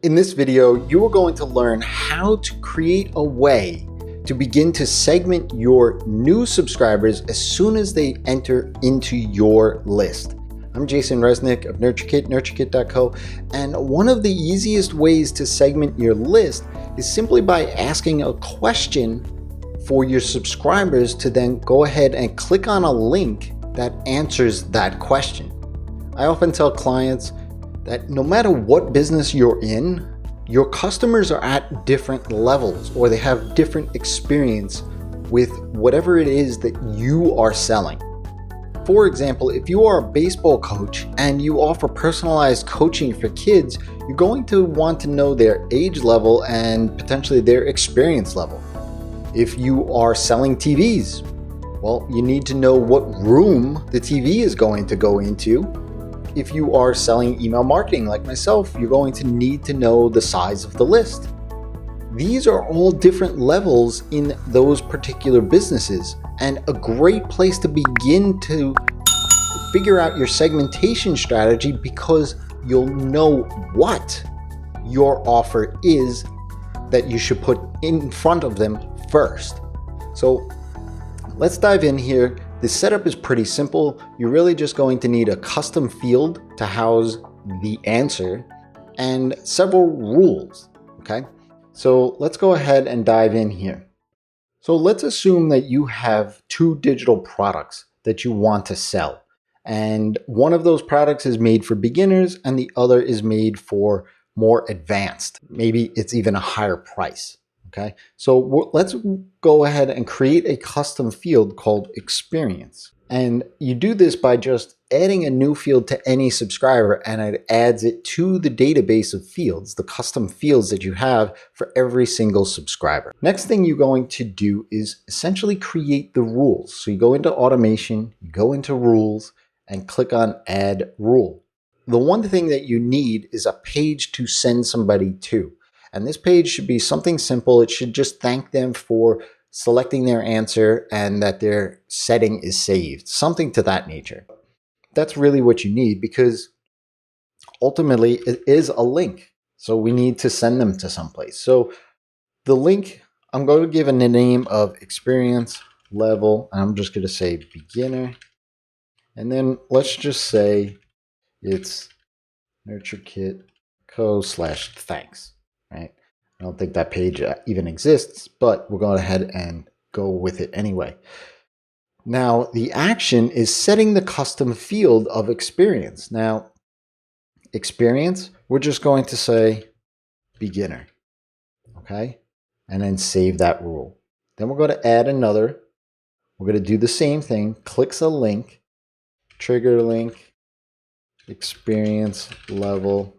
In this video, you are going to learn how to create a way to begin to segment your new subscribers as soon as they enter into your list. I'm Jason Resnick of NurtureKit, NurtureKit.co, and one of the easiest ways to segment your list is simply by asking a question for your subscribers to then go ahead and click on a link that answers that question. I often tell clients that no matter what business you're in, your customers are at different levels or they have different experience with whatever it is that you are selling. For example, if you are a baseball coach and you offer personalized coaching for kids, you're going to want to know their age level and potentially their experience level. If you are selling TVs, well, you need to know what room the TV is going to go into. If you are selling email marketing like myself, you're going to need to know the size of the list. These are all different levels in those particular businesses, and a great place to begin to figure out your segmentation strategy because you'll know what your offer is that you should put in front of them first. So let's dive in here. The setup is pretty simple. You're really just going to need a custom field to house the answer and several rules, okay? So let's go ahead and dive in here. So let's assume that you have two digital products that you want to sell. And one of those products is made for beginners and the other is made for more advanced. Maybe it's even a higher price. Okay, so let's go ahead and create a custom field called experience. And you do this by just adding a new field to any subscriber, and it adds it to the database of fields, the custom fields that you have for every single subscriber. Next thing you're going to do is essentially create the rules. So you go into automation, you go into rules, and click on add rule. The one thing that you need is a page to send somebody to. And this page should be something simple. It should just thank them for selecting their answer and that their setting is saved, something to that nature. That's really what you need because ultimately it is a link. So we need to send them to someplace. So the link, I'm going to give it a name of experience level. And I'm just going to say beginner. And then let's just say it's NurtureKit co/thanks. Right? I don't think that page even exists, but we're going ahead and go with it anyway. Now, the action is setting the custom field of experience. Now, experience, we're just going to say beginner, okay? And then save that rule. Then we're going to add another. We're going to do the same thing. Clicks a link, trigger link, experience level,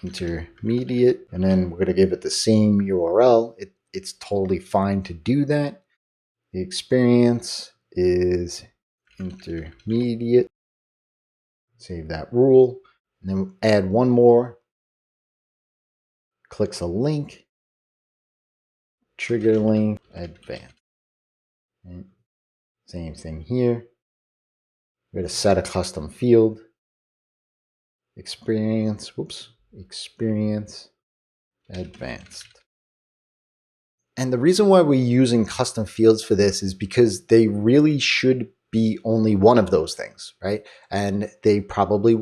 intermediate, and then we're going to give it the same URL. It's totally fine to do that. The experience is intermediate. Save that rule. And then add one more. Clicks a link. Trigger link. Advanced. And same thing here. We're going to set a custom field. Experience. Experience advanced. And the reason why we're using custom fields for this is because they really should be only one of those things, right? And they probably,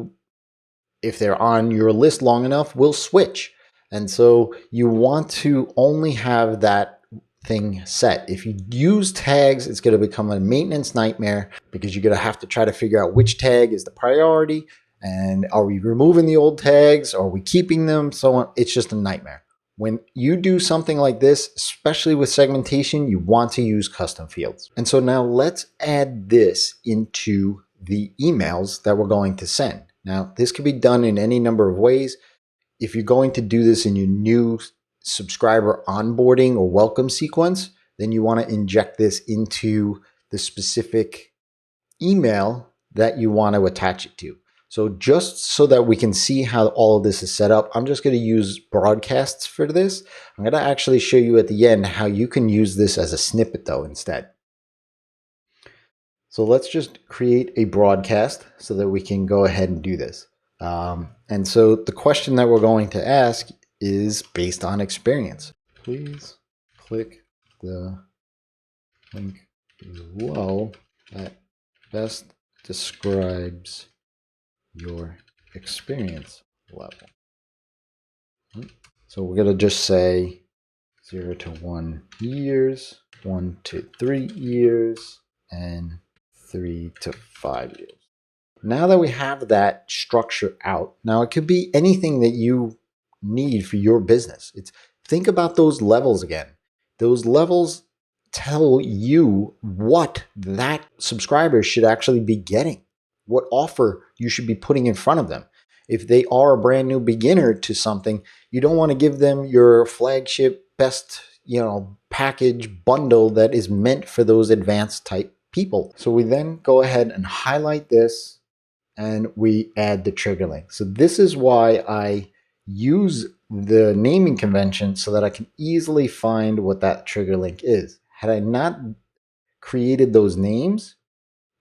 if they're on your list long enough, will switch. And so you want to only have that thing set. If you use tags, it's going to become a maintenance nightmare because you're going to have to try to figure out which tag is the priority. And are we removing the old tags? Are we keeping them? So on. It's just a nightmare. When you do something like this, especially with segmentation, you want to use custom fields. And so now let's add this into the emails that we're going to send. Now, this can be done in any number of ways. If you're going to do this in your new subscriber onboarding or welcome sequence, then you want to inject this into the specific email that you want to attach it to. So just so that we can see how all of this is set up, I'm just going to use broadcasts for this. I'm going to actually show you at the end how you can use this as a snippet though instead. So let's just create a broadcast so that we can go ahead and do this. And so the question that we're going to ask is based on experience. Please click the link below that best describes your experience level. So we're going to just say 0 to 1 years, 1 to 3 years, and 3 to 5 years. Now that we have that structure out, now it could be anything that you need for your business. Think about those levels again. Those levels tell you what that subscriber should actually be getting, what offer you should be putting in front of them. If they are a brand new beginner to something, you don't want to give them your flagship best, package bundle that is meant for those advanced type people. So we then go ahead and highlight this and we add the trigger link. So this is why I use the naming convention so that I can easily find what that trigger link is. Had I not created those names,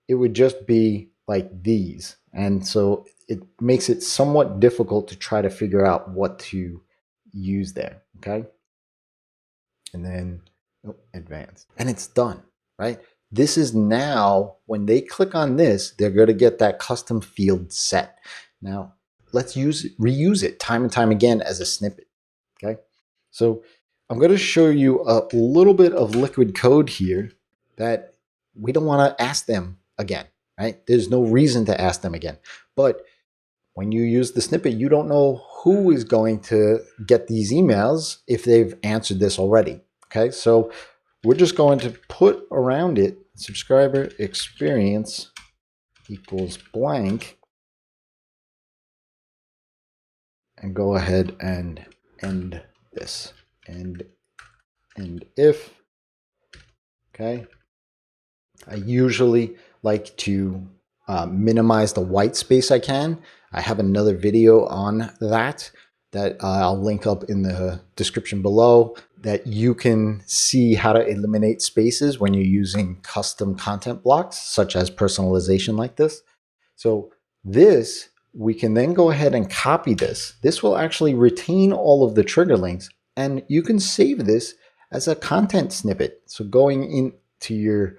it would just be like these. And so it makes it somewhat difficult to try to figure out what to use there, okay? And then advanced. And it's done, right? This is now, when they click on this, they're going to get that custom field set. Now, let's reuse it time and time again as a snippet, okay? So I'm going to show you a little bit of liquid code here that we don't want to ask them again, right? There's no reason to ask them again. But when you use the snippet, you don't know who is going to get these emails if they've answered this already, okay? So we're just going to put around it subscriber experience equals blank and go ahead and end this. And if, okay, I usually like to minimize the white space I can. I have another video on that I'll link up in the description below that you can see how to eliminate spaces when you're using custom content blocks, such as personalization like this. So this, we can then go ahead and copy this. This will actually retain all of the trigger links, and you can save this as a content snippet. So going into your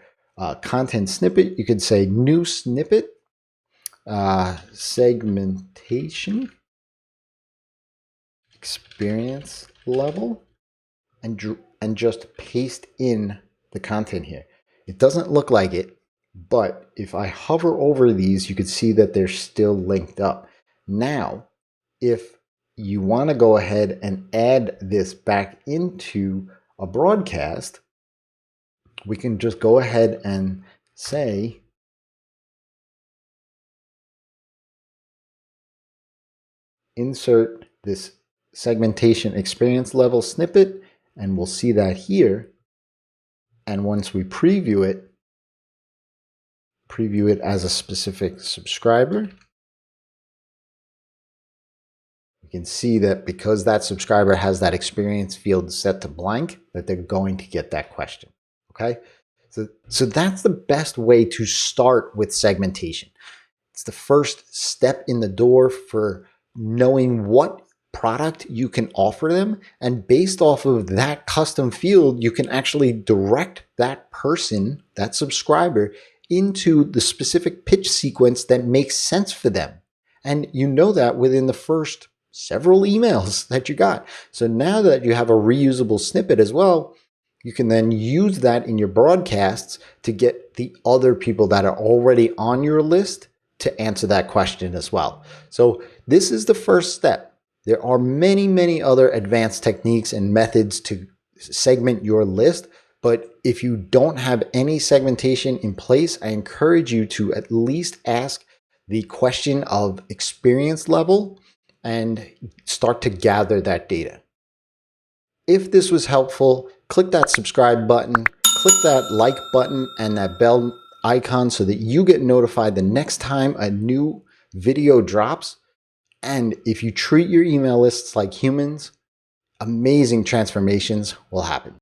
content snippet, you could say new snippet, segmentation, experience level, and just paste in the content here. It doesn't look like it, but if I hover over these, you can see that they're still linked up. Now, if you want to go ahead and add this back into a broadcast, we can just go ahead and say insert this segmentation experience level snippet, and we'll see that here. And once we preview it as a specific subscriber, you can see that because that subscriber has that experience field set to blank, that they're going to get that question, okay? So that's the best way to start with segmentation. It's the first step in the door for knowing what product you can offer them, and based off of that custom field, you can actually direct that person, that subscriber, into the specific pitch sequence that makes sense for them. And you know that within the first several emails that you got. So now that you have a reusable snippet as well, you can then use that in your broadcasts to get the other people that are already on your list to answer that question as well. So this is the first step. There are many, many other advanced techniques and methods to segment your list, but if you don't have any segmentation in place, I encourage you to at least ask the question of experience level and start to gather that data. If this was helpful, click that subscribe button, click that like button and that bell icon so that you get notified the next time a new video drops. And if you treat your email lists like humans, amazing transformations will happen.